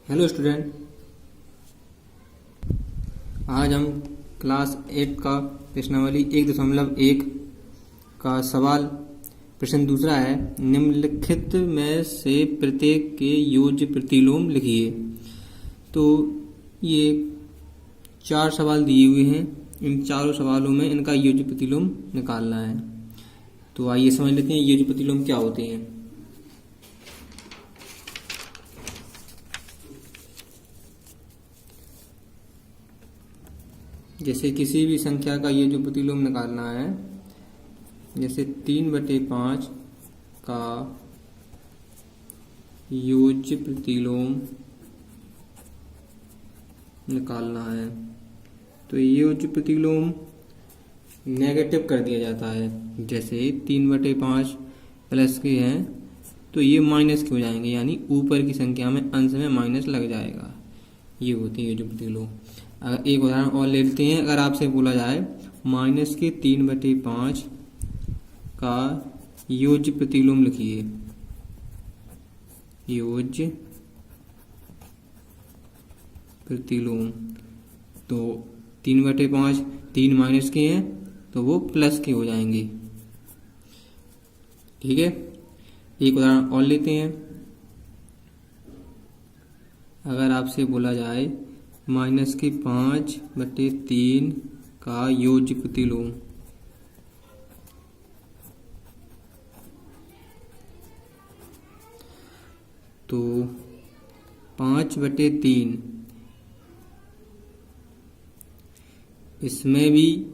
Hello student, आज हम class 8 का प्रश्नावली 1.1 का सवाल प्रश्न दूसरा है। निम्नलिखित में से प्रत्येक के योज्य प्रतिलोम लिखिए। तो ये 4 सवाल दिए हुए हैं। इन चारों सवालों में इनका योज्य प्रतिलोम निकालना है। तो आइए समझ लेते हैं योज्य प्रतिलोम क्या होते हैं। जैसे किसी भी संख्या का योज्य प्रतिलोम निकालना है, जैसे 3/5 का योज्य प्रतिलोम निकालना है, तो योज्य प्रतिलोम नेगेटिव कर दिया जाता है। जैसे 3/5 प्लस के हैं तो ये माइनस के हो जाएंगे, यानी ऊपर की संख्या में अंश में माइनस लग जाएगा। ये होती है योज्य प्रतिलोम। अगर एक उदाहरण और ले लेते हैं। अगर आपसे बोला जाए -3/5 का योज्य प्रतिलोम लिखिए। योज्य प्रतिलोम, तो 3/5 3 माइनस के हैं तो वो प्लस के हो जाएंगे। ठीक है, एक उदाहरण और लेते हैं। अगर आपसे बोला जाए -5/3 का योज्य प्रतिलोम, तो 5/3 इसमें भी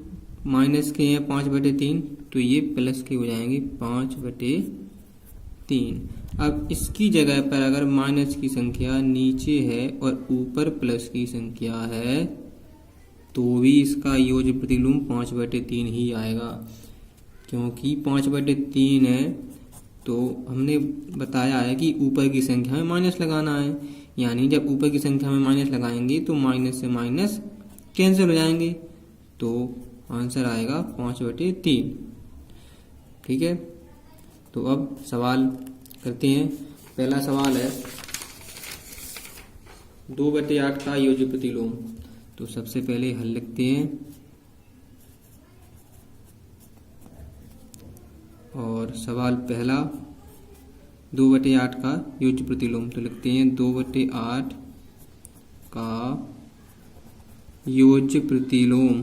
माइनस के हैं 5/3, तो ये प्लस के हो जाएंगे 5/3। अब इसकी जगह पर अगर माइनस की संख्या नीचे है और ऊपर प्लस की संख्या है तो भी इसका योज्य प्रतिलोम 5/3 ही आएगा। क्योंकि 5/3 है तो हमने बताया है कि ऊपर की संख्या में माइनस लगाना है, यानी जब ऊपर की संख्या में माइनस लगाएंगे तो माइनस से माइनस कैंसिल हो जाएंगे, तो आंसर आएगा 5/3। ठीक है, तो अब सवाल करते हैं। पहला सवाल है 2/8 का योज्य प्रतिलोम। तो सबसे पहले हल लिखते हैं और सवाल पहला 2/8 का योज्य प्रतिलोम, तो लिखते हैं 2/8 का योज्य प्रतिलोम।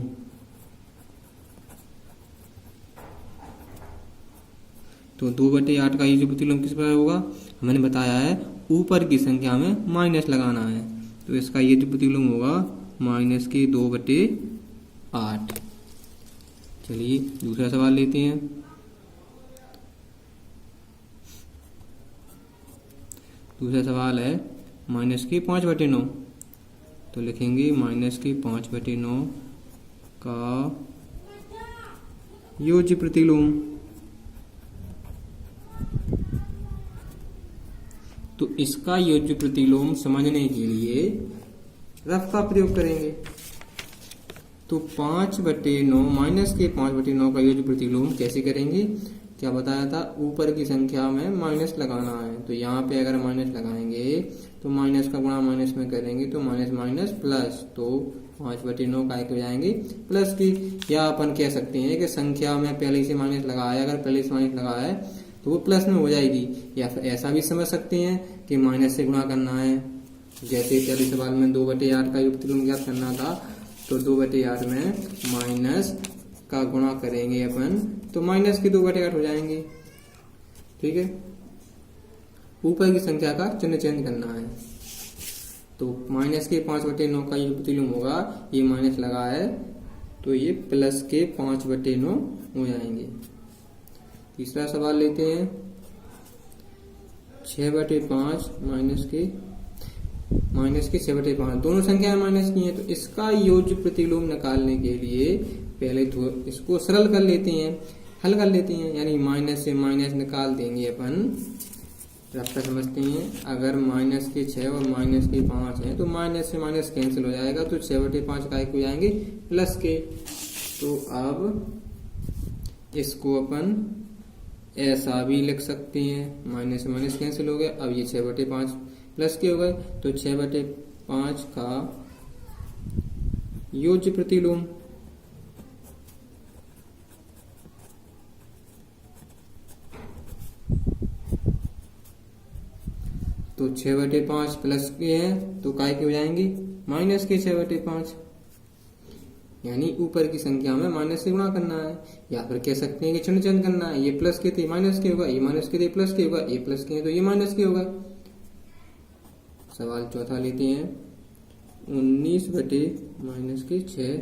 तो 2/8 का योज्य प्रतिलोम किस प्रकार होगा, हमने बताया है ऊपर की संख्या में माइनस लगाना है, तो इसका योज्य प्रतिलोम होगा -2/8। चलिए दूसरा सवाल लेते हैं। दूसरा सवाल है -5/9, तो लिखेंगे -5/9 का योज्य प्रतिलोम। तो इसका योज्य प्रतिलोम समझने के लिए रफ का प्रयोग करेंगे। तो 5/9 -5/9 का योज्य प्रतिलोम कैसे करेंगे, क्या बताया था, ऊपर की संख्या में माइनस लगाना है। तो यहाँ पे अगर माइनस लगाएंगे तो माइनस का गुणा माइनस में करेंगे तो माइनस माइनस प्लस, तो 5/9 का हो जाएंगे प्लस की। या अपन कह सकते हैं कि संख्या में पहले से माइनस लगाया, अगर पहले से माइनस लगाया है तो वो प्लस में हो जाएगी। या फिर ऐसा भी समझ सकते हैं कि माइनस से गुणा करना है। जैसे पहले सवाल में 2/8 का योज्य प्रतिलोम ज्ञात करना था, तो 2/8 में माइनस का गुणा करेंगे अपन, तो माइनस के 2/8 हो जाएंगे। ठीक है, ऊपर की संख्या का चिन्ह चेंज करना है। तो -5/9 का योज्य प्रतिलोम होगा, ये माइनस लगा है तो ये प्लस के 5/9 हो जाएंगे। तीसरा सवाल लेते हैं 6/5 माइनस के 6/5, दोनों संख्या माइनस की है, तो इसका योज्य प्रतिलोम निकालने के लिए पहले तो इसको सरल कर लेते हैं, हल कर लेते हैं, यानी माइनस से माइनस निकाल देंगे अपन। रफ्ता समझते हैं, अगर -6 और -5 है तो माइनस से माइनस कैंसिल हो जाएगा, तो 6/5 का हो जाएंगे प्लस के। तो अब इसको अपन ऐसा भी लिख सकते हैं, माइनस से माइनस कैंसिल हो गया। अब ये 6/5 प्लस के हो गए, तो 6/5 का योज्य प्रतिलोम। तो 6/5 प्लस के हैं तो काय के हो जाएंगे माइनस के 6/5, यानी ऊपर की संख्या में माइनस से गुणा करना है, या फिर कह सकते हैं कि चिन्ह चेंज करना है। ये प्लस के थे माइनस के होगा, ये माइनस के थे प्लस के होगा, ये प्लस के हैं तो ये माइनस के होगा। सवाल चौथा लेते हैं, 19/-6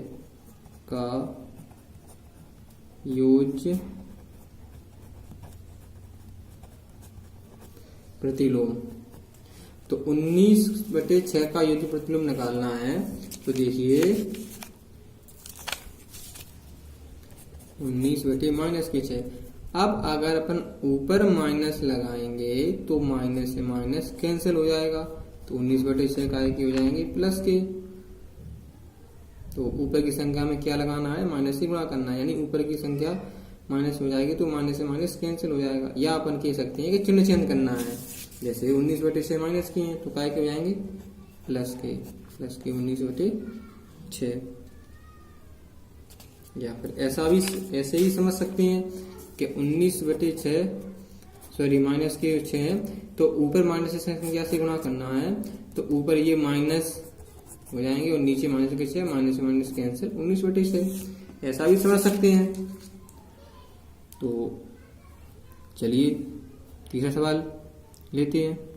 का योज्य प्रतिलोम। तो 19/6 का योज्य प्रतिलोम निकालना है। तो देखिए 19/-6। अब अगर अपन ऊपर माइनस लगाएंगे तो माइनस से माइनस कैंसिल हो जाएगा, तो 19/6 का हो जाएंगे प्लस के। तो ऊपर की संख्या में क्या लगाना है, माइनस से गुणा करना है, यानी ऊपर की संख्या माइनस हो जाएगी तो माइनस से माइनस कैंसिल हो जाएगा। या अपन कह सकते हैं कि चिन्ह चेंज करना है, जैसे 19/6 माइनस के हैं तो काय के हो जाएंगे प्लस के 19/6। या फिर ऐसे ही समझ सकते हैं कि 19/6 माइनस के 6 है तो ऊपर माइनस से संख्या से गुणा करना है, तो ऊपर ये माइनस हो जाएंगे और नीचे माइनस के 6, माइनस से माइनस कैंसिल 19/6। ऐसा भी समझ सकते हैं। तो चलिए तीसरा सवाल लेते हैं।